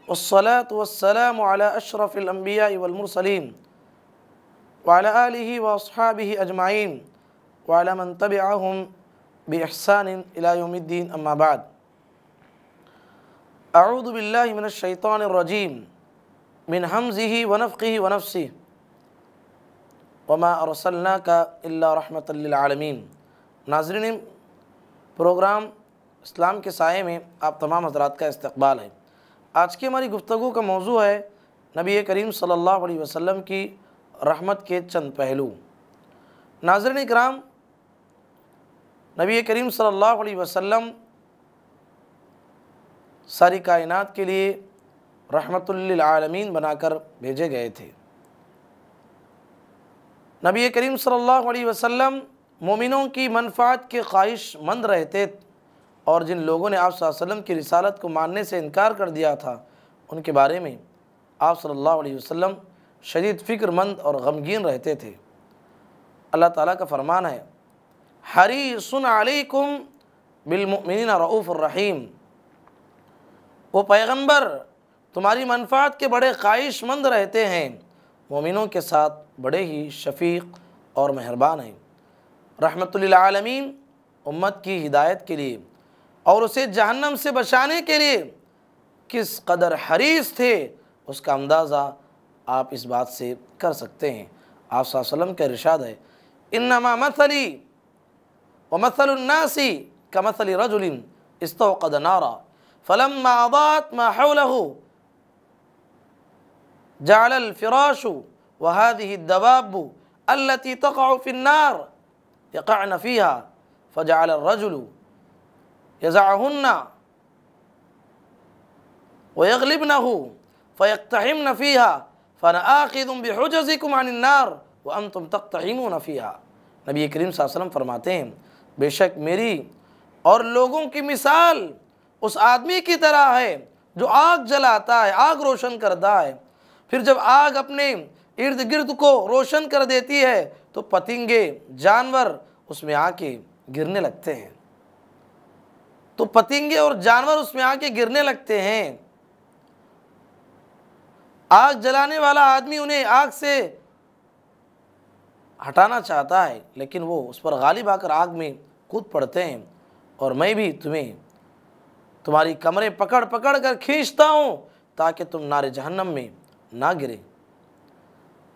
वस्सलातु वस्सलामु अला अशरफिल अंबिया वल मुरसलीन व अला आलिहि व अस्हाबिहि अजमाइन व अला मन तबिअहुम बि इहसान इला यौमिद्दीन अम्मा बाद। अऊज़ु बिल्लाहि मिनश शैतानिर रजीम मिन हमज़िहि व नफ़्ख़िहि व नफ़्सिहि वमा अरसलनाका इल्ला रहमतल लिल आलमीन। नाज़रीन, प्रोग्राम इस्लाम के साये में आप तमाम हज़रात का इस्तक़बाल है। आज की हमारी गुफ्तगू का मौजू है नबी करीम सल्लल्लाहु अलैहि वसल्लम की रहमत के चंद पहलू। नाज़रीन इकराम, नबी करीम सल्लल्लाहु अलैहि वसल्लम सारी कायनात के लिए रहमतुल लिल आलमीन बनाकर भेजे गए थे। नबी करीम सल्लल्लाहु अलैहि वसल्लम मोमिनों की मनफ़ात के ख्वाहिशमंद रहते और जिन लोगों ने आप सल्लल्लाहु अलैहि वसल्लम की रिसालत को मानने से इनकार कर दिया था उनके बारे में आप सल्लल्लाहु अलैहि वसल्लम शदीद फ़िक्रमंद और गमगीन रहते थे। अल्लाह ताला का फरमान है, हरीसुन अलैकुम बिल मुमिनीना रऊफ़ुर रहीम। वो पैगंबर तुम्हारी मनफ़ात के बड़े ख्वाहिशमंद रहते हैं, मोमिनों के साथ बड़े ही शफ़ीक़ और मेहरबान हैं। रहमतुल लिल आलमीन उम्मत की हिदायत के लिए और उसे जहन्नम से बचाने के लिए किस कदर हरीस थे उसका अंदाज़ा आप इस बात से कर सकते हैं। आप सल्लल्लाहु अलैहि वसल्लम का इरशाद है, इन्नमा मसली व मसलुन नासी कमसलि रजुलिन इस्तौक़द नारा फलम्मा अज़ाअत मा हौलहु जअलल फ़िराशु व हाज़िहि दवाब्बु अल्लती तक़अु फ़िन्नार यक़अन फ़ीहा फ़जअल अर्रजुलु यज़अहुन्ना व यग़लिबनहु फ़यक़्तहिमन फ़ीहा फ़अना आख़िज़ुम बिहुजज़िकुम अनिन्नार व अंतुम तक़्तहिमून फ़ीहा। नबी करीम सल्लल्लाहु अलैहि वसल्लम फरमाते हैं, बेशक मेरी और लोगों की मिसाल उस आदमी की तरह है जो आग जलाता है, आग रोशन करता है, फिर जब आग अपने इर्द गिर्द को रोशन कर देती है तो पतंगे जानवर उसमें आके गिरने लगते हैं। तो पतंगे और जानवर उसमें आके गिरने लगते हैं। आग जलाने वाला आदमी उन्हें आग से हटाना चाहता है लेकिन वो उस पर गालिब आकर आग में कूद पड़ते हैं। और मैं भी तुम्हें तुम्हारी कमरें पकड़ पकड़ कर खींचता हूँ ताकि तुम नारे जहन्नम में ना गिरे,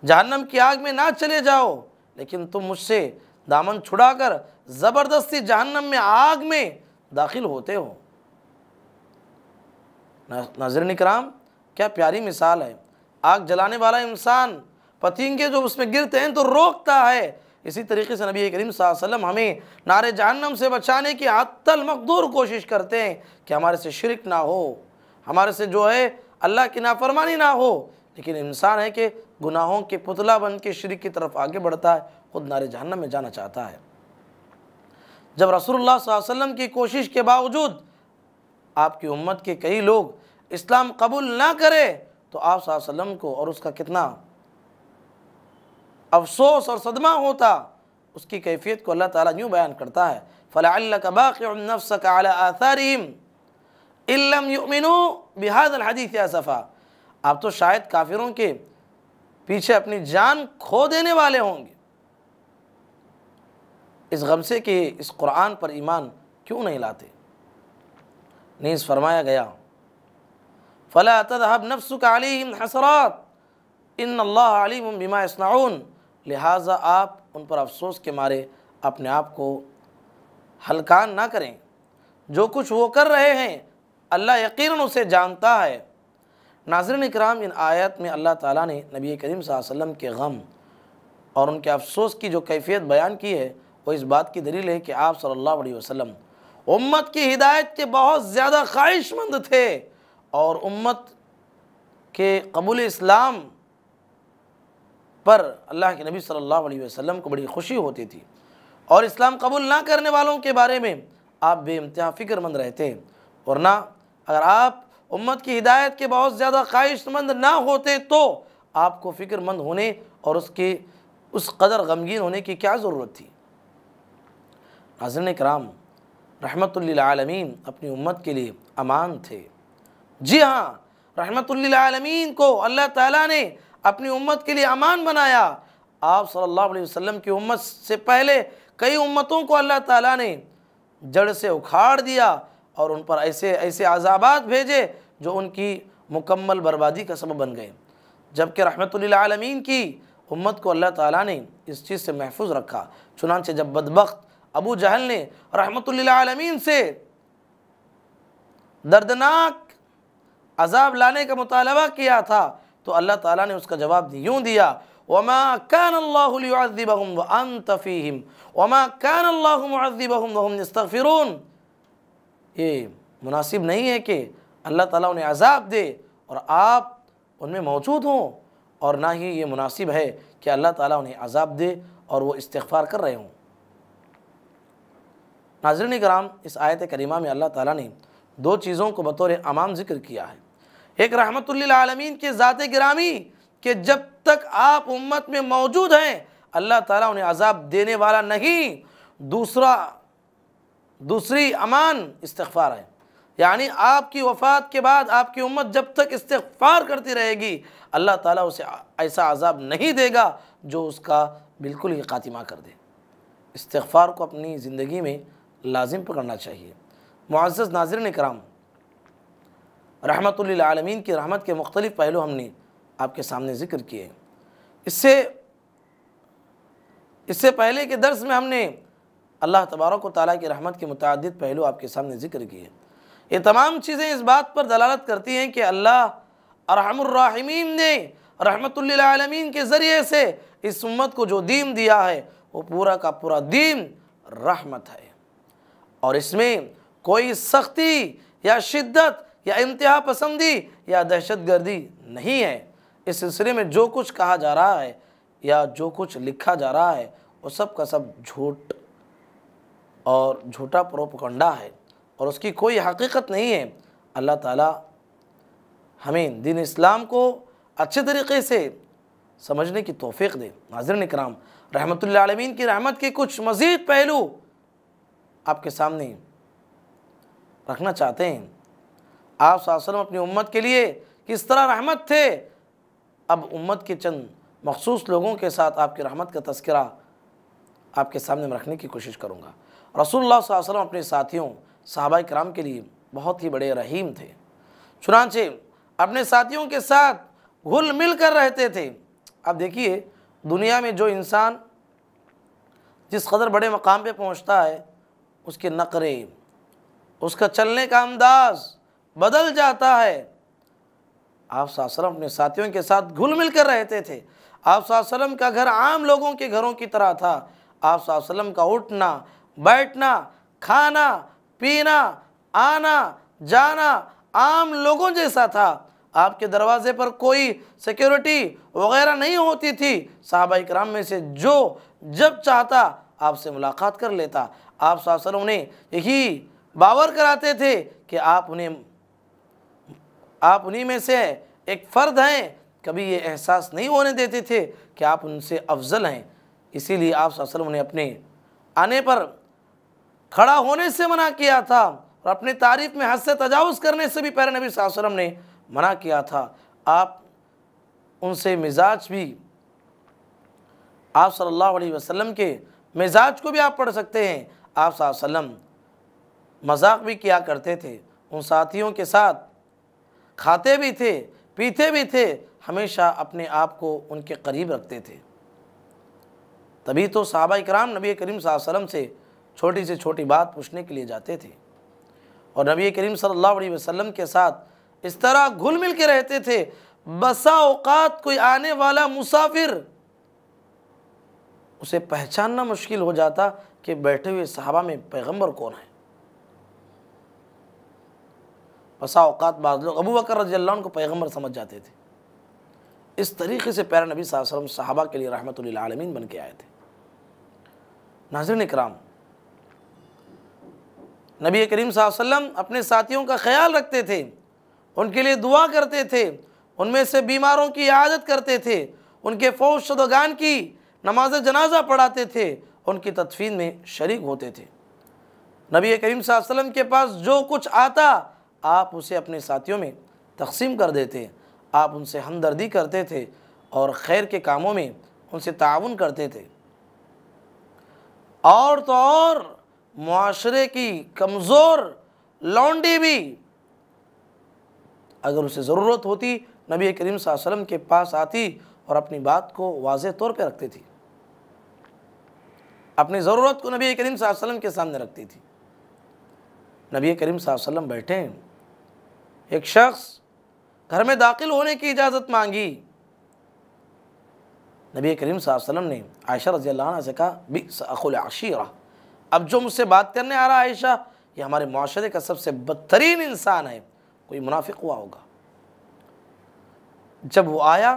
जहन्नम की आग में ना चले जाओ, लेकिन तुम मुझसे दामन छुड़ाकर ज़बरदस्ती जहन्नम में आग में दाखिल होते हो। नाज़रीन इकराम, क्या प्यारी मिसाल है। आग जलाने वाला इंसान पतंगे जो उसमें गिरते हैं तो रोकता है, इसी तरीके से नबी करीम सल्लल्लाहु अलैहि वसल्लम हमें नारे जहन्नम से बचाने की हत्तल मक़दूर कोशिश करते हैं कि हमारे से शिरक ना हो, हमारे से जो है अल्लाह की नाफरमानी ना हो। लेकिन इंसान है कि गुनाहों के पुतला बन के शिरक की तरफ आगे बढ़ता है, खुद नारे जहन्नम में जाना चाहता है। जब रसूलुल्लाह सल्लल्लाहु अलैहि वसल्लम की कोशिश के बावजूद आपकी उम्मत के कई लोग इस्लाम कबूल ना करें तो आप सल्लल्लाहु अलैहि वसल्लम को और उसका कितना अफसोस और सदमा होता, उसकी कैफियत को अल्लाह ताला यूँ बयान करता है, फ़लअल्लका बाक़िउन नफ़्सका अला आसारिहिम इल्लम युमिनू बिहाज़ल हदीस असफ़ा। आप तो शायद काफिरों के पीछे अपनी जान खो देने वाले होंगे इस गम से कि इस कुरान पर ईमान क्यों नहीं लाते। नीज़ फरमाया गया, फ़ला तज़हब नफ़्सुका अलैहिम हसरात इन्नल्लाह अलीमुम बिमा यस्नऊन। लिहाजा आप उन पर अफसोस के मारे अपने आप को हलकान ना करें, जो कुछ वो कर रहे हैं अल्लाह यकीनन उसे जानता है। नाज़रीन इकराम, इन आयत में अल्लाह ताला ने नबी करीम सल्लल्लाहु अलैहि वसल्लम के गम और उनके अफसोस की जो कैफियत बयान की है वो इस बात की दलील है कि आप सल्लल्लाहु अलैहि वसल्लम उम्मत की हिदायत के बहुत ज़्यादा ख्वाहिशमंद थे और उम्मत के कबूल इस्लाम पर अल्लाह के नबी सल्लल्लाहु अलैहि वसल्लम को बड़ी खुशी होती थी और इस्लाम कबूल ना करने वालों के बारे में आप बेइंतहा फ़िक्रमंद रहते हैं। और ना अगर आप उम्मत की हिदायत के बहुत ज़्यादा ख्वाहिशमंद ना होते तो आपको फ़िक्रमंद होने और उसके उस कदर गमगीन होने की क्या ज़रूरत थी। नाज़रीन किराम, रहमतुल लिल आलमीन अपनी उम्मत के लिए अमान थे। जी हाँ, रहमतुल लिल आलमीन को अल्लाह ताला ने अपनी उम्मत के लिए अमान बनाया। आप सल्लल्लाहु अलैहि वसल्लम की उम्मत से पहले कई उम्मतों को अल्लाह ताला ने जड़ से उखाड़ दिया और उन पर ऐसे ऐसे अज़ाबात भेजे जो उनकी मुकम्मल बर्बादी का सबब बन गए, जबकि रहमतुल लिल आलमीन की उम्मत को अल्लाह ताला ने इस चीज़ से महफूज रखा। चुनांचे जब बदबख्त अबू जहल ने रहमतुल लिल आलमीन से दर्दनाक अजाब लाने का मुतालबा किया था तो अल्लाह ताला ने उसका जवाब यूँ दिया, वमा कान अल्लाहु लियुअज़्ज़िबहुम व अंत फ़ीहिम वमा कान अल्लाहु मुअज़्ज़िबहुम व हुम यस्तग़फ़िरून। ये मुनासिब नहीं है कि अल्लाह ताला उन्हें अजाब दे और आप उनमें मौजूद हों, और ना ही ये मुनासिब है कि अल्लाह ताला उन्हें अजाब दे और वो इस्तिग़फ़ार कर रहे हों। नाज़रीन किराम, इस आयत करीमा में अल्लाह ताला ने दो चीज़ों को बतौर अमाम ज़िक्र किया है। एक रहमतुल लिल आलमीन के ज़ात गिरामी कि जब तक आप उम्मत में मौजूद हैं अल्लाह ताला उन्हें अजाब देने वाला नहीं। दूसरी अमान इस्तिग़फ़ार है, यानी आपकी वफ़ात के बाद आपकी उम्मत जब तक इस्तिग़फ़ार करती रहेगी अल्लाह ताला उसे ऐसा अजाब नहीं देगा जो उसका बिल्कुल ही ख़ातिमा कर दे। इस्तिग़फ़ार को अपनी ज़िंदगी में लाजिम पकड़ना चाहिए। मुअज़्ज़ज़ नाज़रीन किराम, रहमतुल लिल आलमीन की रहमत के मुख्तलिफ़ पहलू हमने आपके सामने ज़िक्र किए। इससे पहले के दर्स में हमने अल्लाह तबारक व तआला की रहमत के मुतअद्दिद पहलू आपके सामने ज़िक्र किए। ये तमाम चीज़ें इस बात पर दलालत करती हैं कि अल्लाह अरहमुर राहिमीन ने रहमतुल लिल आलमीन के ज़रिए से इस उम्मत को जो दीन दिया है वो पूरा का पूरा दीन रहमत है, और इसमें कोई सख्ती या शिद्दत या इंतहा पसंदी या दहशतगर्दी नहीं है। इस सिलसिले में जो कुछ कहा जा रहा है या जो कुछ लिखा जा रहा है वो सब का सब झूठ और झूठा प्रोपगंडा है और उसकी कोई हकीकत नहीं है। अल्लाह ताला हमें दीन इस्लाम को अच्छे तरीक़े से समझने की तौफ़ीक़ दे। नाज़रीन इकराम, रहमतुल लिल आलमीन की रहमत के कुछ मज़ीद पहलू आपके सामने रखना चाहते हैं। आप सल्लल्लाहु अलैहि वसल्लम अपनी उम्मत के लिए किस तरह रहमत थे, अब उम्मत के चंद मखसूस लोगों के साथ आपकी रहमत का तज़किरा आपके सामने मैं रखने की कोशिश करूँगा। रसूलुल्लाह सल्लल्लाहु अलैहि वसल्लम अपने साथियों सहाबा किराम के लिए बहुत ही बड़े रहीम थे। चुनांचे अपने साथियों के साथ घुल मिल कर रहते थे। अब देखिए, दुनिया में जो इंसान जिस कदर बड़े मकाम पे पहुंचता है उसके नखरे, उसका चलने का अंदाज़ बदल जाता है। आप सल्लल्लाहु अलैहि वसल्लम अपने साथियों के साथ घुल मिल कर रहते थे। आप सल्लल्लाहु अलैहि वसल्लम का घर आम लोगों के घरों की तरह था। आप सल्लल्लाहु अलैहि वसल्लम का उठना बैठना, खाना पीना, आना जाना आम लोगों जैसा था। आपके दरवाज़े पर कोई सिक्योरिटी वगैरह नहीं होती थी। सहाबा इकराम में से जो जब चाहता आपसे मुलाकात कर लेता। आप सल्लल्लाहु अलैहि वसल्लम उन्हें यही बावर कराते थे कि आप उन्हीं में से एक फ़र्द हैं। कभी ये एहसास नहीं होने देते थे कि आप उनसे अफजल हैं। इसीलिए आप सल्लल्लाहु अलैहि वसल्लम ने अपने आने पर खड़ा होने से मना किया था और अपनी तारीफ़ में हद से तजावुज़ करने से भी प्यारे नबी सल्लल्लाहु अलैहि वसल्लम ने मना किया था। आप उनसे मिजाज भी, आप सल्लल्लाहु अलैहि वसल्लम के मिजाज को भी आप पढ़ सकते हैं। आप सल्लल्लाहु अलैहि वसल्लम मजाक भी किया करते थे, उन साथियों के साथ खाते भी थे पीते भी थे, हमेशा अपने आप को उनके करीब रखते थे। तभी तो सहाबा इकराम नबी करीम सल्लल्लाहु अलैहि वसल्लम से छोटी से छोटी बात पूछने के लिए जाते थे और नबी करीम सल्लल्लाहु अलैहि वसल्लम के साथ इस तरह घुल मिल के रहते थे। बसा औकात कोई आने वाला मुसाफिर, उसे पहचानना मुश्किल हो जाता कि बैठे हुए सहाबा में पैगंबर कौन है। बसा औकात बाद लोग अबू बकर रज़ियल्लाहु अन्हु को पैगंबर समझ जाते थे। इस तरीके से प्यारे नबी सल्लल्लाहु अलैहि वसल्लम सहाबा के लिए रहमतुल लिल आलमीन बन के आए थे। नाज़रीन इकराम, नबी करीम सल्लल्लाहु अलैहि वसल्लम अपने साथियों का ख्याल रखते थे, उनके लिए दुआ करते थे, उनमें से बीमारों की इयादत करते थे, उनके फौत शुदगान की नमाज जनाजा पढ़ाते थे, उनकी तदफीन में शरीक होते थे। नबी करीम सल्लल्लाहु अलैहि वसल्लम के पास जो कुछ आता आप उसे अपने साथियों में तकसीम कर देते, आप उनसे हमदर्दी करते थे और खैर के कामों में उनसे ताउन करते थे। और तो और मुआशरे की कमज़ोर लौंडी भी अगर उसे ज़रूरत होती नबी करीम सल्लल्लाहु अलैहि वसल्लम के पास आती और अपनी बात को वाज़ेह तौर पे रखती थी, अपनी ज़रूरत को नबी करीम सल्लल्लाहु अलैहि वसल्लम के सामने रखती थी। नबी करीम सल्लल्लाहु अलैहि वसल्लम बैठे हैं, एक शख्स घर में दाखिल होने की इजाज़त मांगी। नबी करीम सल्लल्लाहु अलैहि वसल्लम ने आयशा रज़ियल्लाहु अन्हा से कहा, बि'स अखुल अशीरा, अब जो मुझसे बात करने आ रहा है आयशा, ये हमारे मुआशरे का सबसे बदतरीन इंसान है, कोई मुनाफिक हुआ होगा। जब वो आया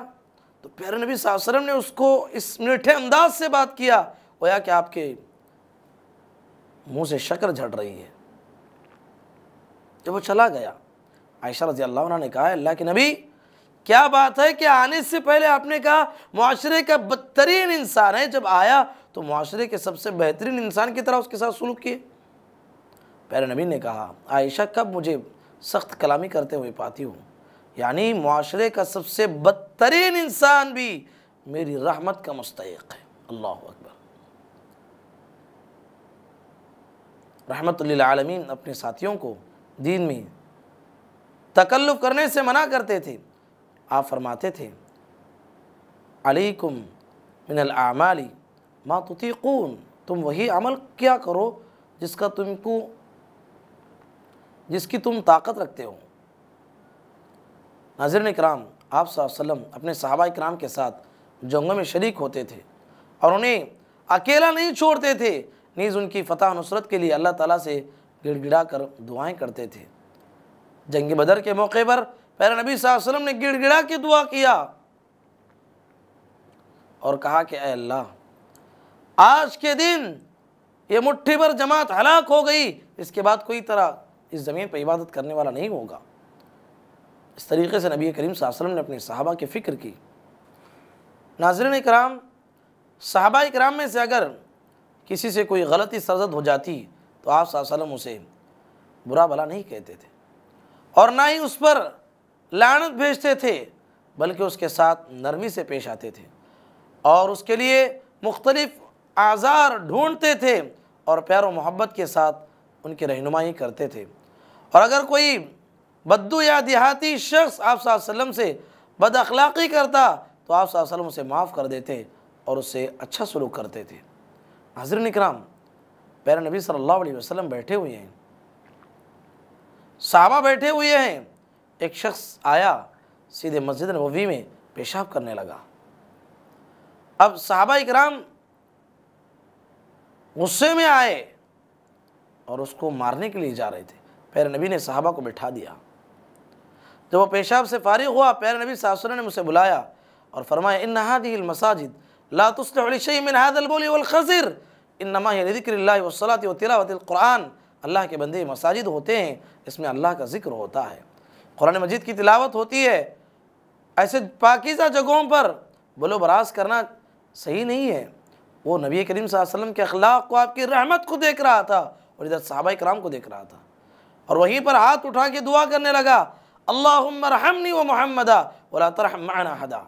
तो प्यारे नबी सल्लल्लाहु अलैहि वसल्लम ने उसको इस मीठे अंदाज से बात किया, गोया कि आपके मुंह से शक्कर झड़ रही है। जब वो चला गया, आयशा रज़ियल्लाहु अन्हा ने कहा, अल्लाह के नबी क्या बात है कि आने से पहले आपने कहा मुआशरे का बदतरीन इंसान है, जब आया तो मुआशरे के सबसे बेहतरीन इंसान की तरह उसके साथ सुलूक किए। प्यारे नबी ने कहा, आयशा कब मुझे सख्त कलामी करते हुए पाती हूँ, यानी मुआशरे का सबसे बदतरीन इंसान भी मेरी रहमत का मुस्तहिक़ है। अल्लाह अकबर। रहमतुल लिल आलमीन अपने साथियों को दीन में तकल्लुफ़ करने से मना करते थे। आप फरमाते थे, अलैकुम मिनल आमाली मा तुतीक़ून, तुम वही अमल क्या करो जिसकी तुम ताकत रखते हो। नाज़रीन इकराम, आप सल्लल्लाहु अलैहि वसल्लम अपने सहाबा इकराम के साथ जंगों में शरीक होते थे और उन्हें अकेला नहीं छोड़ते थे, नीज़ उनकी फ़तह नुसरत के लिए अल्लाह ताला से गिड़गिड़ा कर दुआएँ करते थे। जंग बदर के मौके पर प्यारे नबी सल्लल्लाहु अलैहि वसल्लम ने गिड़गिड़ा के दुआ किया और कहा कि ऐ अल्लाह, आज के दिन ये मुट्ठी भर जमात हलाक हो गई, इसके बाद कोई तरह इस ज़मीन पर इबादत करने वाला नहीं होगा। इस तरीक़े से नबी करीम सल्लल्लाहु अलैहि वसल्लम ने अपने सहाबा की फ़िक्र की। नाज़रीन इकराम, सहाबा इकराम में से अगर किसी से कोई गलती सरज़द हो जाती तो आप सल्लल्लाहु अलैहि वसल्लम उसे बुरा भला नहीं कहते थे और ना ही उस पर लानत भेजते थे, बल्कि उसके साथ नरमी से पेश आते थे और उसके लिए मुख्तलिफ आज़ार ढूंढते थे और प्यार और मोहब्बत के साथ उनकी रहनुमाई करते थे। और अगर कोई बद्दू या देहाती शख्स आप सल्लल्लाहु अलैहि वसल्लम से बद अखलाक़ी करता तो आप सल्लल्लाहु अलैहि वसल्लम उसे माफ़ कर देते और उससे अच्छा सलूक करते थे। नाज़रीन इकराम, प्यारे नबी सल्लल्लाहु अलैहि वसल्लम बैठे हुए हैं, सहाबा बैठे हुए हैं, एक शख्स आया सीधे मस्जिद नबवी में पेशाब करने लगा। अब सहाबा इकराम गुस्से में आए और उसको मारने के लिए जा रहे थे। प्यारे नबी ने सहाबा को बिठा दिया। जब वो पेशाब से फारिग हुआ, प्यारे नबी सल्लल्लाहु अलैहि वसल्लम ने मुझसे बुलाया और फरमाया, इन्ना हादिहिल मसाजिद ला तुस्लिहु लिशैइन मिन हादिल बौली वल खज़िर इन्नमा हिया लिज़िक्रिल्लाहि वस्सलाति व तिलावतिल कुरान। अल्लाह के बंदे, मसाजिद होते हैं, इसमें अल्लाह का जिक्र होता है, कुरान मजीद की तिलावत होती है। ऐसे पाकीज़ा जगहों पर बोलो बराज करना सही नहीं है। वो नबी करीम सल्लल्लाहु अलैहि वसल्लम के अखलाक को, आपकी रहमत को देख रहा था और इधर सहाबा इकराम को देख रहा था और वहीं पर हाथ उठा के दुआ करने लगा, अल्लाहुम्मा रहमनी व मुहम्मदा वला तरहम मअना हदा।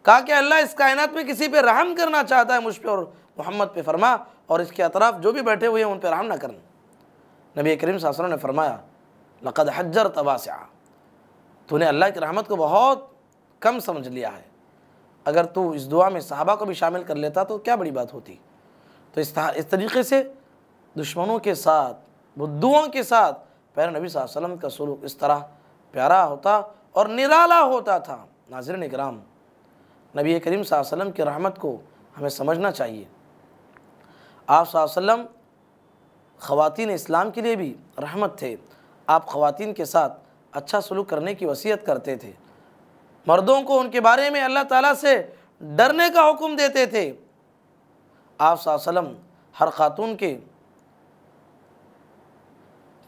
कहा कि अल्लाह इस कायनात में किसी पे रहम करना चाहता है, मुझ पे और मोहम्मद पे फरमा, और इसके अतराफ जो भी बैठे हुए हैं उन पे रहम ना करना। नबी करीम सल्लल्लाहु अलैहि वसल्लम ने फरमाया, लक़द हज्जरत वासिआ, तूने अल्लाह की रहमत को बहुत कम समझ लिया है। अगर तू इस दुआ में सहाबा को भी शामिल कर लेता तो क्या बड़ी बात होती। तो इस तरीक़े से दुश्मनों के साथ, बुद्दुओं के साथ प्यारे नबी सल्लल्लाहु अलैहि वसल्लम का सलूक इस तरह प्यारा होता और निराला होता था। नाज़रीन इकराम, नबी करीम सल्लल्लाहु अलैहि वसल्लम की रहमत को हमें समझना चाहिए। आप सल्लल्लाहु अलैहि वसल्लम ख़वातीन इस्लाम के लिए भी रहमत थे। आप ख़वातीन के साथ अच्छा सलूक करने की वसीयत करते थे। मर्दों को उनके बारे में अल्लाह ताला से डरने का हुक्म देते थे। आप सल्लल्लाहु अलैहि वसल्लम हर खातून के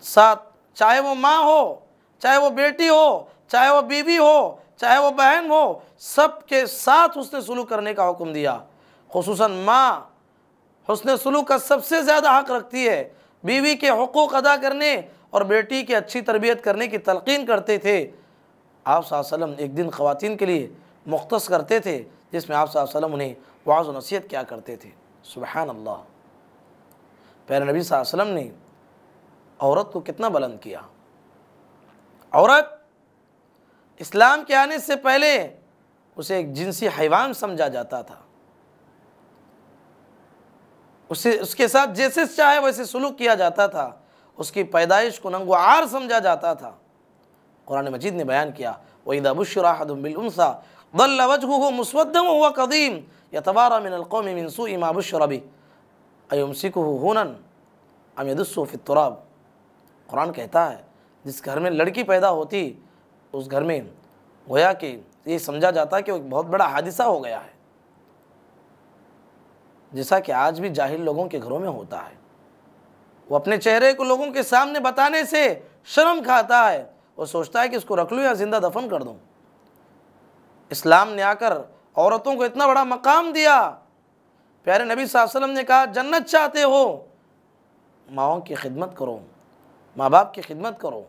साथ, चाहे वो माँ हो, चाहे वो बेटी हो, चाहे वो बीवी हो, चाहे वो बहन हो, सब के साथ हुस्न सलूक करने का हुक्म दिया। खुसूसन माँ हुस्न सलूक का सबसे ज़्यादा हक़ रखती है। बीवी के हुकूक अदा करने और बेटी की अच्छी तरबियत करने की तलकीन करते थे। आप सल्लल्लाहु अलैहि वसल्लम एक दिन ख़वातीन के लिए मुख्तस करते थे, जिसमें आप सल्लल्लाहु अलैहि वसल्लम उन्हें वाज़ व नसीहत क्या करते थे। सुबहान अल्लाह, प्यारे नबी सल्लल्लाहु अलैहि वसल्लम ने औरत को कितना बुलंद किया। औरत इस्लाम के आने से पहले उसे एक जिनसी हैवान समझा जाता था, उसके साथ जैसे चाहे वैसे सुलूक किया जाता था, उसकी पैदाइश को नंगो आर समझा जाता था। कुरान मजीद ने बयान किया, वइज़ा बुश्शिरा अहदुहुम बिल उन्सा ज़ल्ल वजहुहु मुस्वद्दन व हुवा कज़ीम यतवारा मिनल क़ौमि मिन सूइ मा बुश्शिरा बिही अयुमसिकुहु हुनन अम यदुस्सुहु फित्तुराब। कुरान कहता है जिस घर में लड़की पैदा होती उस घर में गोया कि ये समझा जाता कि एक बहुत बड़ा हादिसा हो गया है, जैसा कि आज भी जाहिल लोगों के घरों में होता है। वो अपने चेहरे को लोगों के सामने बताने से शर्म खाता है, वो सोचता है कि इसको रख लूँ या जिंदा दफन कर दूँ। इस्लाम ने आकर औरतों को इतना बड़ा मकाम दिया। प्यारे नबी सल्लल्लाहु अलैहि वसल्लम ने कहा, जन्नत चाहते हो माओं की खिदमत करो, माँ बाप की खिदमत करो।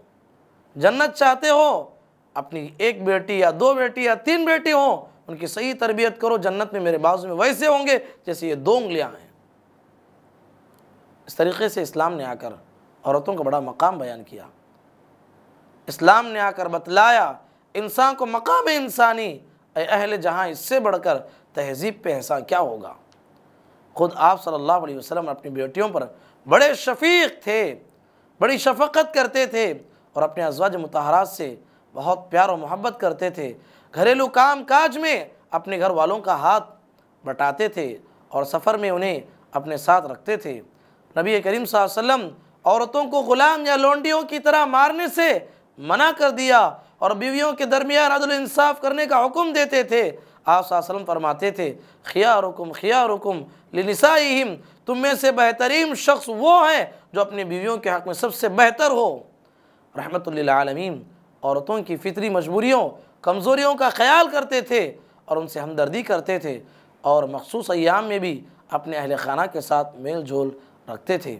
जन्नत चाहते हो अपनी एक बेटी या दो बेटी या तीन बेटी हो, उनकी सही तरबियत करो, जन्नत में मेरे बाजू में वैसे होंगे जैसे ये दो उंगलियां हैं। इस तरीके से इस्लाम ने आकर औरतों का बड़ा मकाम बयान किया। इस्लाम ने आकर बतलाया इंसान को मकाम इंसानी, ऐ अहले जहाँ इससे बढ़कर तहजीब पे एहसान क्या होगा। खुद आप सल्लल्लाहु अलैहि वसल्लम अपनी बेटियों पर बड़े शफीक थे, बड़ी शफकत करते थे और अपने अज़वाज मुतहरात से बहुत प्यार और मोहब्बत करते थे। घरेलू काम काज में अपने घर वालों का हाथ बटाते थे और सफ़र में उन्हें अपने साथ रखते थे। नबी करीम सल्लल्लाहु अलैहि वसल्लम औरतों को ग़ुलाम या लोंडियों की तरह मारने से मना कर दिया और बीवियों के दरमियान अदल इंसाफ करने का हुक्म देते थे। आप सल्लल्लाहु अलैहि वसल्लम फरमाते थे, खियारुकुम लिनिसाइहिम, तुम में से बेहतरीन शख्स वो है जो अपनी बीवियों के हक़ में सबसे बेहतर हो। रहमतुल लिल आलमीन औरतों की फितरी मजबूरियों कमज़ोरियों का ख्याल करते थे और उनसे हमदर्दी करते थे और मखसूस अय्याम में भी अपने अहले खाना के साथ मेल जोल रखते थे।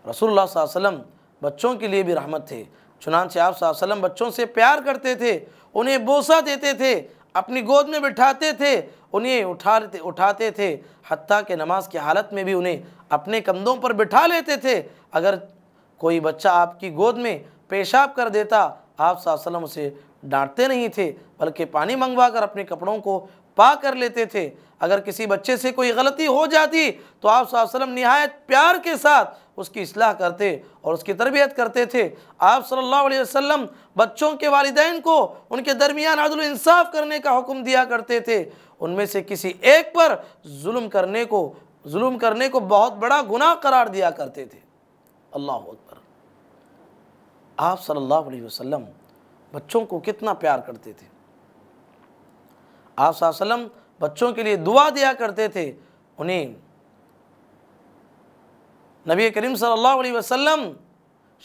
रसूलुल्लाह सल्लल्लाहु अलैहि वसल्लम बच्चों के लिए भी रहमत थे। चुनांचे आप सल्लल्लाहु अलैहि वसल्लम बच्चों से प्यार करते थे, उन्हें बोसा देते थे, अपनी गोद में बिठाते थे, उन्हें उठाते थे, हत्ता कि नमाज की हालत में भी उन्हें अपने कंधों पर बिठा लेते थे। अगर कोई बच्चा आपकी गोद में पेशाब कर देता, आप सल्लल्लाहु अलैहि वसल्लम उसे डांटते नहीं थे, बल्कि पानी मंगवा कर अपने कपड़ों को पाक कर लेते थे। अगर किसी बच्चे से कोई गलती हो जाती तो आप सल्लल्लाहु अलैहि वसल्लम निहायत प्यार के साथ उसकी इस्लाह करते और उसकी तरबियत करते थे। आप सल्लल्लाहु अलैहि वसल्लम बच्चों के वालिदैन को उनके दरमियान अदल इंसाफ करने का हुक्म दिया करते थे। उनमें से किसी एक पर जुल्म करने को बहुत बड़ा गुनाह करार दिया करते थे। अल्लाह अकबर। आप सल्लल्लाहु अलैहि वसल्लम बच्चों को कितना प्यार करते थे। आप सल्लल्लाहु अलैहि वसल्लम बच्चों के लिए दुआ दिया करते थे। उन्हें नबी करीम सल्लल्लाहु अलैहि वसल्लम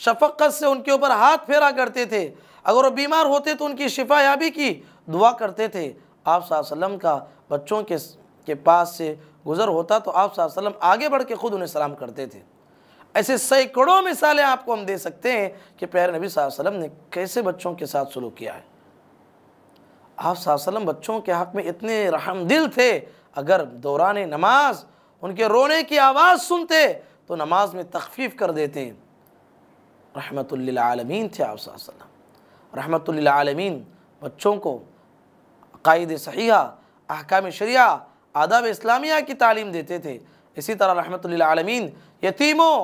शफक़त से उनके ऊपर हाथ फेरा करते थे। अगर वो बीमार होते तो उनकी शिफायाबी की दुआ करते थे। आप सल्लल्लाहु अलैहि वसल्लम का बच्चों के पास से गुज़र होता तो आप सल्लल्लाहु अलैहि वसल्लम आगे बढ़ के ख़ुद उन्हें सलाम करते थे। ऐसे सैकड़ों मिसालें आपको हम दे सकते हैं कि प्यारे नबी सल्लल्लाहु अलैहि वसल्लम ने कैसे बच्चों के साथ सलूक किया है। आप सल्लल्लाहु अलैहि वसल्लम बच्चों के हक़ में इतने रहमदिल थे, अगर दौरान नमाज उनके रोने की आवाज़ सुनते तो नमाज में तख़फ़ीफ़ कर देते। रहमतुल लिल आलमीन थे आप सल्लल्लाहु अलैहि वसल्लम। रहमतुल लिल आलमीन बच्चों को अक़ाइद सहीहा, अहकाम शरिया, आदाब इस्लामिया की तालीम देते थे। इसी तरह रहमतुल लिल आलमीन यतीमों,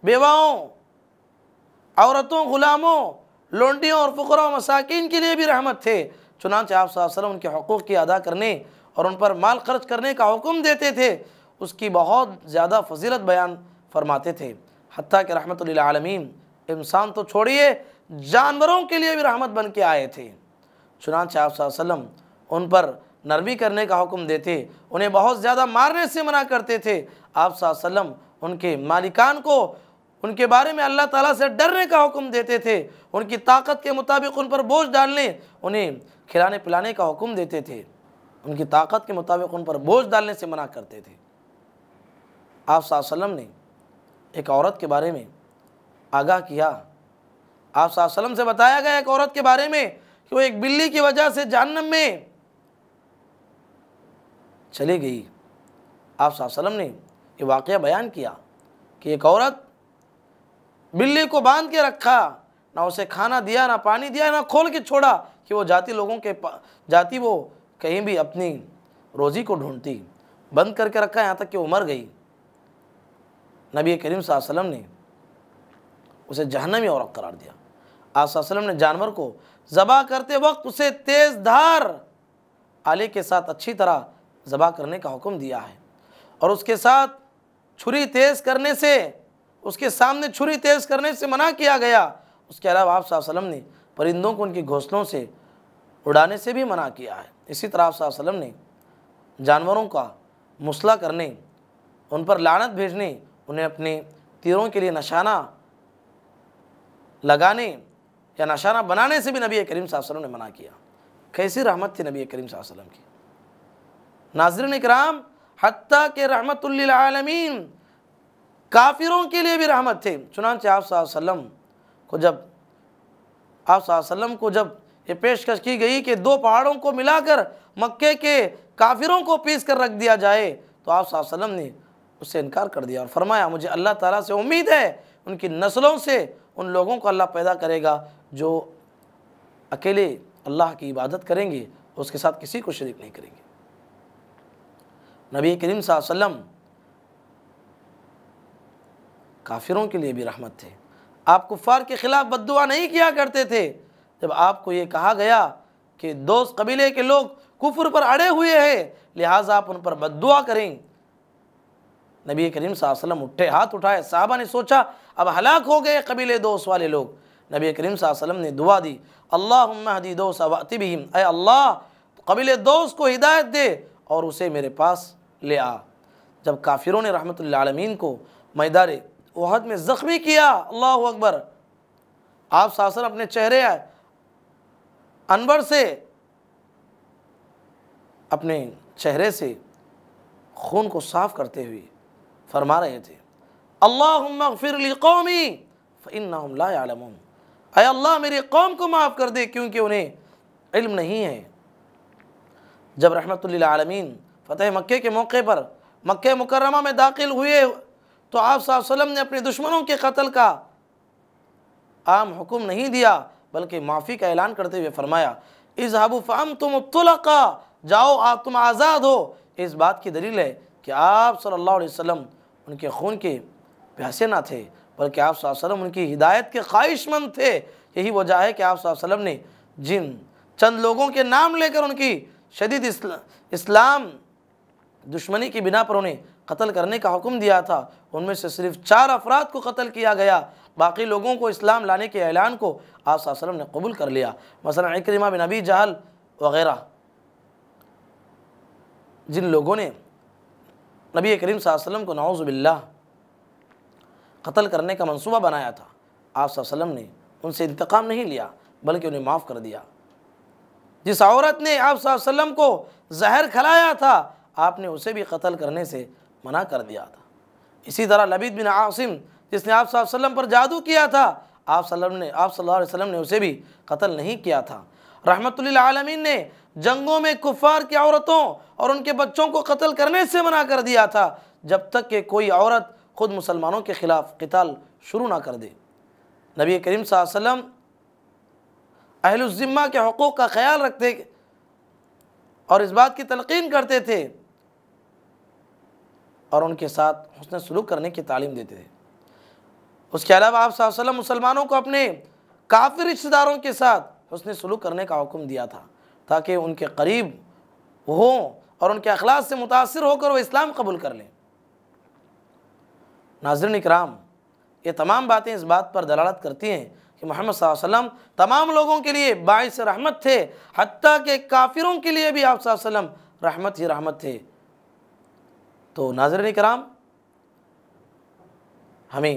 बेवाओं, औरतों, ग़ुलामों, लोंडियों और फ़ुक़रा मसाकीन के लिए भी रहमत थे। चुनांचे आप सल्लल्लाहु अलैहि वसल्लम उनके हुकूक़ की अदा करने और उन पर माल खर्च करने का हुक्म देते थे। उसकी बहुत ज़्यादा फजीलत बयान फरमाते थे। हत्ता कि रहमतुल लिल आलमीन इंसान तो छोड़िए जानवरों के लिए भी रहमत बन के आए थे। चुनांचे आप सल्लल्लाहु अलैहि वसल्लम उन पर नरमी करने का हुक्म देते, उन्हें बहुत ज़्यादा मारने से मना करते थे। आप सल्लल्लाहु अलैहि वसल्लम उनके मालिकान को उनके बारे में अल्लाह ताला से डरने का हुक्म देते थे। उनकी ताकत के मुताबिक उन पर बोझ डालने, उन्हें खिलाने पिलाने का हुक्म देते थे। उनकी ताकत के मुताबिक उन पर बोझ डालने से मना करते थे। आप सल्लल्लाहु अलैहि वसल्लम ने एक औरत के बारे में आगाह किया आप सल्लल्लाहु अलैहि वसल्लम से बताया गया एक औरत के बारे में कि वो एक बिल्ली की वजह से जहन्नम में चली गई। आप सल्लल्लाहु अलैहि वसल्लम ने ये वाक़या बयान किया कि एक औरत बिल्ली को बांध के रखा, ना उसे खाना दिया, ना पानी दिया, ना खोल के छोड़ा कि वो जाती वो कहीं भी अपनी रोज़ी को ढूंढती, बंद करके रखा यहाँ तक कि वो मर गई। नबी करीम सल्लल्लाहु अलैहि वसल्लम ने उसे जहन्नमी औरत करार दिया। आप सल्लल्लाहु अलैहि वसल्लम ने जानवर को ज़बह करते वक्त उसे तेज़ धार आले के साथ अच्छी तरह ज़बह करने का हुक्म दिया है, और उसके साथ छुरी तेज़ करने से, उसके सामने छुरी तेज़ करने से मना किया गया। उसके अलावा आप सल्लल्लाहु अलैहि वसल्लम ने परिंदों को उनकी घोंसलों से उड़ाने से भी मना किया है। इसी तरह आप सल्लल्लाहु अलैहि वसल्लम ने जानवरों का मुसला करने, उन पर लानत भेजने, उन्हें अपने तीरों के लिए निशाना लगाने या निशाना बनाने से भी नबी करीम सल्लल्लाहु अलैहि वसल्लम ने मना किया। कैसी रहमत थी नबी करीम सल्लल्लाहु अलैहि वसल्लम की। नाज़रीन इकराम, हत्ता के रहमतुल लिल आलमीन काफिरों के लिए भी रहमत थे। चुनांचे आप सल्लल्लाहु अलैहि वसल्लम को जब ये पेशकश की गई कि दो पहाड़ों को मिलाकर मक्के के काफिरों को पीस कर रख दिया जाए, तो आप सल्लल्लाहु अलैहि वसल्लम ने उससे इनकार कर दिया और फरमाया, मुझे अल्लाह ताला से उम्मीद है उनकी नस्लों से उन लोगों को अल्लाह पैदा करेगा जो अकेले अल्लाह की इबादत करेंगे, उसके साथ किसी को शरीक नहीं करेंगे। नबी करीम सल्लल्लाहु अलैहि वसल्लम काफिरों के लिए भी रहमत थे। आप कुफ़ार के ख़िलाफ़ बद्दुआ नहीं किया करते थे। जब आपको ये कहा गया कि दोस्त कबीले के लोग कुफ्र पर अड़े हुए हैं, लिहाजा आप उन पर बद्दुआ करें, नबी करीम सल्लल्लाहु अलैहि वसल्लम उठे, हाथ उठाए। साहबा ने सोचा अब हलाक हो गए कबीले दोस्त वाले लोग। नबी करीम सल्लल्लाहु अलैहि वसल्लम ने दुआ दी, अल्लाहुम्मा हदी दोस्त वअति बिहिम, ऐ अल्लाह कबीले दोस्त को हिदायत दे और उसे मेरे पास ले आ। जब काफिरों ने रहमतुल लिल आलमीन को मैदान उहद में ज़ख्मी किया, अल्लाहु अकबर, आप सल्लल्लाहु अलैहि वसल्लम अपने चेहरे अनवर से, अपने चेहरे से खून को साफ करते हुए फरमा रहे थे, अल्लाहुम्मा अग़फ़िर ली क़ौमी फ़इन्नहुम ला यअलमून, ऐ अल्लाह मेरी कौम को माफ़ कर दे क्योंकि उन्हें इल्म नहीं है। जब रहमतुल लिल आलमीन फ़तह मक्के के मौके पर मक्के मुकर्रमा में दाखिल हुए, तो आप सल्लल्लाहु अलैहि वसल्लम ने अपने दुश्मनों के कत्ल का आम हुक्म नहीं दिया, बल्कि माफ़ी का ऐलान करते हुए फरमाया, इज़हबू फ़अंतुम तुलक़ा, जाओ आप तुम आज़ाद हो। इस बात की दलील है कि आप सल्लल्लाहु अलैहि वसल्लम उनके खून के प्यासे ना थे, बल्कि आप सल्लल्लाहु अलैहि वसल्लम उनकी हिदायत के ख्वाहिशमंद थे। यही वजह है कि आप सल्लल्लाहु अलैहि वसल्लम ने जिन चंद लोगों के नाम लेकर उनकी शदीद इस्लाम दुश्मनी की बिना पर उन्हें कत्ल करने का हुक्म दिया था, उनमें से सिर्फ 4 अफराद को कत्ल किया गया, बाकी लोगों को इस्लाम लाने के ऐलान को आप सल्लल्लाहु अलैहि वसल्लम ने कबूल कर लिया। मसलन इक्रिमा बिन अबी जहल वग़ैरह, जिन लोगों ने नबी करीम सल्लल्लाहु अलैहि वसल्लम को नऊज़ु बिल्लाह कत्ल करने का मंसूबा बनाया था, आप सल्लल्लाहु अलैहि वसल्लम ने उनसे इंतकाम नहीं लिया, बल्कि उन्हें माफ़ कर दिया। जिस औरत ने आप सल्लल्लाहु अलैहि वसल्लम को जहर खिलाया था, आपने उसे भी कत्ल करने से मना कर दिया था। इसी तरह लबीद बिन आसिम, जिसने आप सल्लल्लाहु अलैहि वसल्लम पर जादू किया था, आप सल्लल्लाहु अलैहि वसल्लम ने उसे भी कत्ल नहीं किया था। रहमतुल लिल आलमीन ने जंगों में कुफ़ार की औरतों और उनके बच्चों को कत्ल करने से मना कर दिया था, जब तक कि कोई औरत ख़ुद मुसलमानों के ख़िलाफ़ क़िताल शुरू ना कर दे। नबी करीम सल्लल्लाहु अलैहि वसल्लम अहलुज़ ज़िम्मा के हुकूक़ का ख्याल रखते और इस बात की तलक़ीन करते थे और उनके साथ हुस्न सलूक करने की तालीम देते थे। उसके अलावा आप सल्लल्लाहु अलैहि वसल्लम मुसलमानों को अपने काफिर रिश्तेदारों के साथ हुस्न सलूक करने का हुक्म दिया था, ताकि उनके करीब हों और उनके अखलाक से मुतासिर होकर वो इस्लाम कबूल कर लें। नाज़रीन इकराम, ये तमाम बातें इस बात पर दलालत करती हैं कि मोहम्मद सल्लल्लाहु अलैहि वसल्लम तमाम लोगों के लिए बाइस रहमत थे, हत्ता के काफिरों के लिए भी आप सल्लल्लाहु अलैहि वसल्लम रहमत ही रहमत थे। तो नाज़रीन इकराम, हमें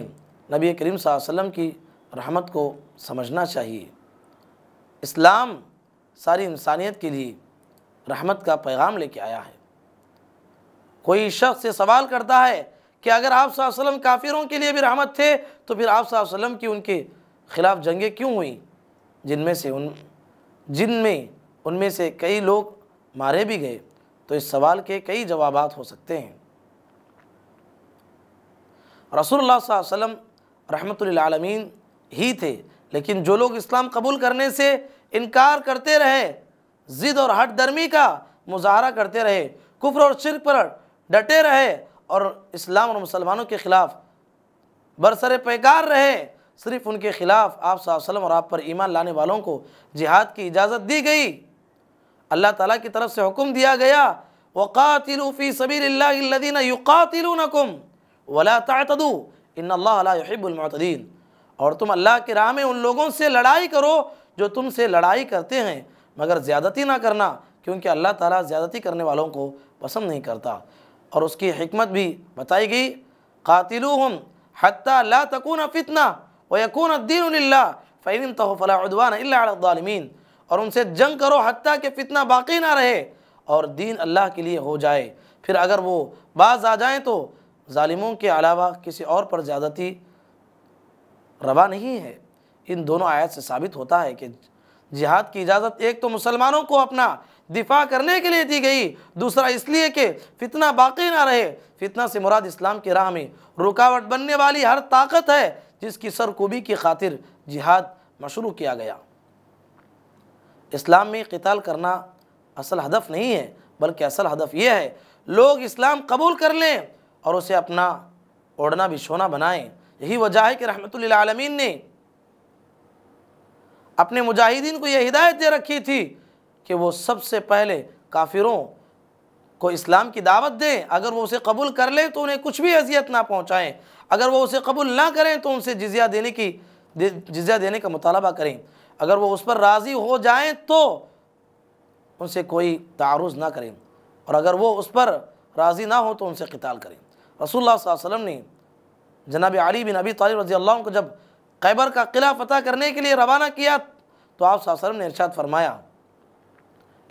नबी करीम सल्लल्लाहु अलैहि वसल्लम की रहमत को समझना चाहिए। इस्लाम सारी इंसानियत के लिए रहमत का पैगाम लेके आया है। कोई शख्स ये सवाल करता है कि अगर आप सल्लल्लाहु अलैहि वसल्लम काफिरों के लिए भी रहमत थे, तो फिर आप सल्लल्लाहु अलैहि वसल्लम की उनके खिलाफ जंगें क्यों हुई, जिनमें उनमें से कई लोग मारे भी गए? तो इस सवाल के कई जवाबात हो सकते हैं। रसूलुल्लाह सल्लल्लाहु अलैहि वसल्लम रहमतुल लिल आलमीन ही थे, लेकिन जो लोग इस्लाम कबूल करने से इनकार करते रहे, ज़िद और हट दर्मी का मुजाहरा करते रहे, कुफ्र और शिर्क पर डटे रहे और इस्लाम और मुसलमानों के ख़िलाफ़ बरसरे पैकार रहे, सिर्फ़ उनके ख़िलाफ़ आप सल्लल्लाहु अलैहि वसल्लम और आप पर ईमान लाने वालों को जिहाद की इजाज़त दी गई। अल्लाह ताला की तरफ से हुक्म दिया गया, वक़ातिलू फ़ी सबीलिल्लाहि अल्लज़ीना युक़ातिलूनकुम वला तअतदू इन्नल्लाहा ला युहिब्बुल मुअतदीन। और तुम अल्लाह की राह में उन लोगों से लड़ाई करो जो तुमसे लड़ाई करते हैं, मगर ज़्यादती ना करना, क्योंकि अल्लाह ताला ज़्यादती करने वालों को पसंद नहीं करता। और उसकी हिकमत भी बताई गई, क़ातिलूहुम हत्ता ला तकून फितना व यकून अद्दीनु लिल्लाह फ़इन इंतहू फ़ला उद्वान इल्ला अला ज़ालिमीन। और उनसे जंग करो हत्ता कि फितना बाकी ना रहे और दीन अल्लाह के लिए हो जाए, फिर अगर वो बाज आ जाएँ तो ज़ालिमों के अलावा किसी और पर ज़्यादती रवा नहीं है। इन दोनों आयत से साबित होता है कि जिहाद की इजाज़त एक तो मुसलमानों को अपना दिफा करने के लिए दी गई, दूसरा इसलिए कि फितना बाकी ना रहे। फितना से मुराद इस्लाम की राह में रुकावट बनने वाली हर ताकत है जिसकी सरकूबी की खातिर जिहाद मशरू किया गया। इस्लाम में क़िताल करना असल हदफ नहीं है, बल्कि असल हदफ यह है लोग इस्लाम कबूल कर लें और उसे अपना ओढ़ना बिछोना बनाएं। यही वजह है कि रहमतुल लिल आलमीन ने अपने मुजाहिदीन को यह हिदायत दे रखी थी कि वो सबसे पहले काफिरों को इस्लाम की दावत दें। अगर वो उसे कबूल कर लें तो उन्हें कुछ भी अजियत ना पहुँचाएँ, अगर वो उसे कबूल ना करें तो उनसे जिज़िया देने का मुतालबा करें, अगर वो उस पर राज़ी हो जाएं तो उनसे कोई तारुज़ ना करें, और अगर वो उस पर राज़ी ना हो तो उनसे क़िताल करें। रसूलुल्लाह सल्लल्लाहु अलैहि वसल्लम ने जनाब अली बिन अबी तालिब रज़ियल्लाहु अन्हु को जब खैबर का किला फ़तह करने के लिए रवाना किया तो आप सल्लल्लाहु अलैहि वसल्लम ने इरशाद फरमाया,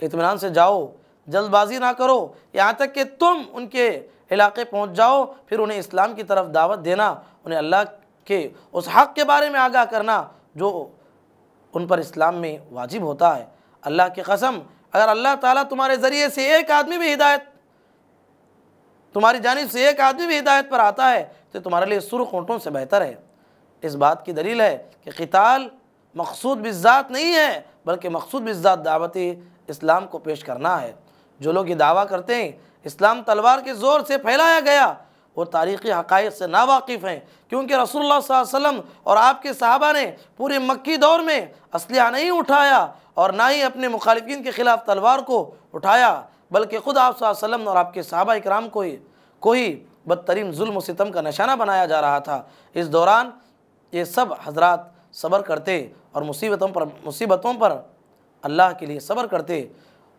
इत्मीनान से जाओ, जल्दबाजी ना करो, यहाँ तक कि तुम उनके इलाके पहुँच जाओ, फिर उन्हें इस्लाम की तरफ दावत देना, उन्हें अल्लाह के उस हक़ के बारे में आगाह करना जो उन पर इस्लाम में वाजिब होता है। अल्लाह की कसम, अगर अल्लाह ताला तुम्हारे ज़रिए से एक आदमी भी हिदायत, तुम्हारी जानिब से एक आदमी भी हिदायत पर आता है तो तुम्हारे लिए सुर्ख ऊँटों से बेहतर है। इस बात की दलील है कि क़िताल मक़सूद बिज़्ज़ात नहीं है, बल्कि मक़सूद बिज़्ज़ात दावत इस्लाम को पेश करना है। जो लोग ये दावा करते हैं इस्लाम तलवार के ज़ोर से फैलाया गया, वो तारीख़ी हक़ाइक़ से नावाकिफ़ हैं, क्योंकि रसूलुल्लाह सल्लल्लाहु अलैहि वसल्लम और आपके सहाबा ने पूरे मक्की दौर में असलहा नहीं उठाया और ना ही अपने मुखालिफिन के ख़िलाफ़ तलवार को उठाया, बल्कि ख़ुद आप सल्लल्लाहु अलैहि वसल्लम और आपके सहाबा इकराम को ही बदतरीन जुल्म सितम का निशाना बनाया जा रहा था। इस दौरान ये सब हजरात सब्र करते और मुसीबतों पर अल्लाह के लिए सब्र करते।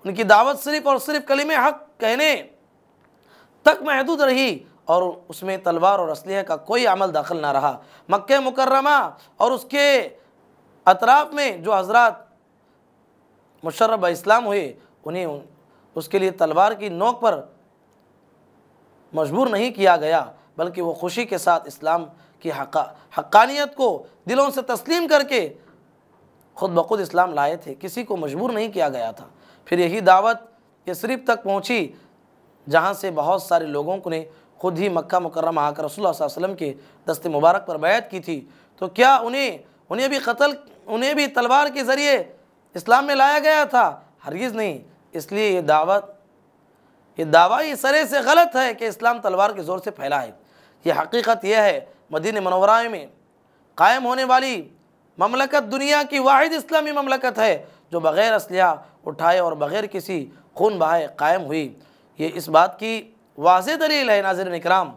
उनकी दावत सिर्फ़ और सिर्फ कलिमे हक़ कहने तक महदूद रही और उसमें तलवार और असलहे का कोई अमल दाखिल ना रहा। मक्के मुकर्रमा और उसके अतराफ़ में जो हजरात मुशर्रफ ब इस्लाम हुए, उन्हें उसके लिए तलवार की नोक पर मजबूर नहीं किया गया, बल्कि वो खुशी के साथ इस्लाम की हक़ानियत को दिलों से तस्लीम करके ख़ुद ब खुद इस्लाम लाए थे, किसी को मजबूर नहीं किया गया था। फिर यही दावत यसरिब तक पहुँची, जहाँ से बहुत सारे लोगों ने खुद ही मक्का मुकर्रमा आकर रसूलुल्लाह सल्लल्लाहु अलैहि वसल्लम के दस्ते मुबारक पर बैत की थी। तो क्या उन्हें भी तलवार के ज़रिए इस्लाम में लाया गया था? हरगिज़ नहीं। इसलिए ये दावा ही सरे से गलत है कि इस्लाम तलवार के ज़ोर से फैला है। ये हकीकत यह है, मदीने मुनव्वरा में कायम होने वाली ममलकत दुनिया की वाहिद इस्लामी ममलकत है जो बग़ैर असलहा उठाए और बग़ैर किसी खून बहाए कायम हुई। ये इस बात की वाज़ेह दलील है नाज़रीन इकराम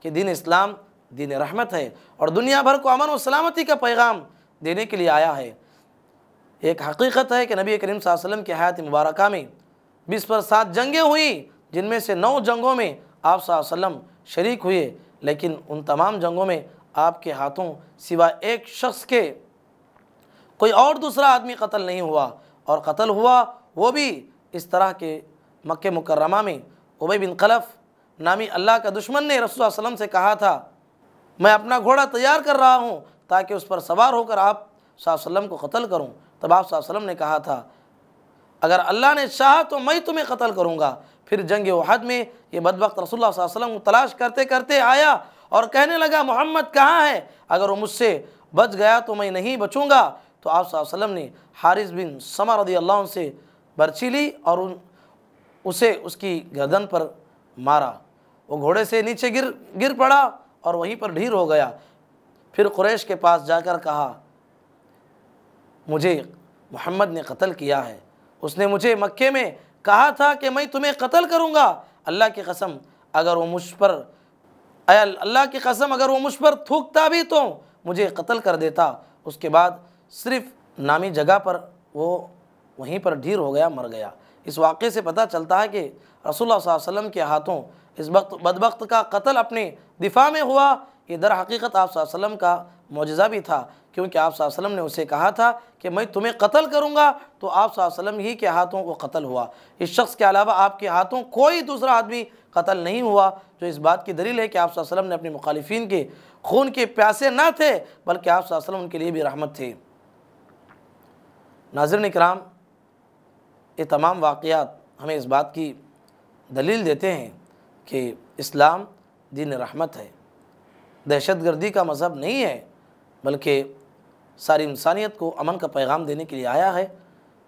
कि दीन इस्लाम दीन रहमत है और दुनिया भर को अमन और सलामती का पैगाम देने के लिए आया है। एक हकीकत है कि नबी करीम सल्लल्लाहु अलैहि वसल्लम की हयात मुबारका में 20 पर 7 जंगें हुई, जिनमें से 9 जंगों में आप सल्लल्लाहु अलैहि वसल्लम शरीक हुए, लेकिन उन तमाम जंगों में आपके हाथों सिवा एक शख्स के कोई और दूसरा आदमी कत्ल नहीं हुआ, और कत्ल हुआ वो भी इस तरह के मक्के मुकर्रमा में उबई बिन खलफ नामी अल्लाह का दुश्मन ने रसूल सल्लल्लाहु अलैहि वसल्लम से कहा था, मैं अपना घोड़ा तैयार कर रहा हूँ ताकि उस पर सवार होकर आप सल्लल्लाहु अलैहि वसल्लम को कत्ल करूं। तब आप सल्लल्लाहु अलैहि वसल्लम ने कहा था, अगर अल्लाह ने चाहा तो मैं तुम्हें कत्ल करूंगा। फिर जंग उहद में ये बदबख्त रसूलुल्लाह सल्लल्लाहु अलैहि वसल्लम को तलाश करते करते आया और कहने लगा, मोहम्मद कहाँ है? अगर वो मुझसे बच गया तो मैं नहीं बचूंगा। तो आप सल्लल्लाहु अलैहि वसल्लम ने हारिस बिन समा रज़ियल्लाहु अन्हु से बर्छी ली और उसे उसकी गर्दन पर मारा। वो घोड़े से नीचे गिर पड़ा और वहीं पर ढीर हो गया। फिर कुरैश के पास जाकर कहा, मुझे मोहम्मद ने कत्ल किया है, उसने मुझे मक्के में कहा था कि मैं तुम्हें कत्ल करूंगा। अल्लाह की कसम अगर वो मुझ पर थूकता भी तो मुझे कत्ल कर देता। उसके बाद सिर्फ नामी जगह पर वो वहीं पर ढीर हो गया, मर गया। इस वाक़े से पता चलता है कि रसूलुल्लाह सल्लल्लाहु अलैहि वसल्लम के हाथों इस बदबख्त का कत्ल अपने दिफा में हुआ। ये दर हकीकत आप सल्लल्लाहु अलैहि वसल्लम का मौजज़ा भी था, क्योंकि आप सल्लल्लाहु अलैहि वसल्लम ने उसे कहा था कि मैं तुम्हें कत्ल करूंगा, तो आप सल्लल्लाहु अलैहि वसल्लम ही के हाथों को कत्ल हुआ। इस शख्स के अलावा आपके हाथों कोई दूसरा आदमी कत्ल नहीं हुआ, जो इस बात की दलील है कि आप सल्लल्लाहु अलैहि वसल्लम ने अपने मुखालिफिन के खून के प्यासे न थे, बल्कि आप सल्लल्लाहु अलैहि वसल्लम उनके लिए भी रहमत थे। नाज़रीन इकराम, ये तमाम वाक़यात हमें इस बात की दलील देते हैं कि इस्लाम दीन रहमत है, दहशतगर्दी का मज़हब नहीं है, बल्कि सारी इंसानियत को अमन का पैगाम देने के लिए आया है।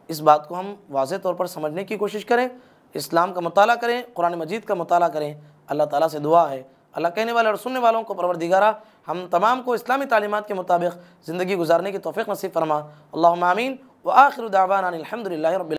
इस बात को हम वाज़ेह तौर पर समझने की कोशिश करें, इस्लाम का मुताला करें, कुरान मजीद का मुताला करें। अल्लाह ताला से दुआ है, अल्लाह कहने वाले और सुनने वालों को परवरदिगारा हम तमाम को इस्लामी तालीमात के मुताबिक ज़िंदगी गुजारने की तौफ़ीक़ नसीब फरमा। अल्लाहुम्मा आमीन व आखिरु दावाना अनिल हम्दुलिल्लाहि रब्बिल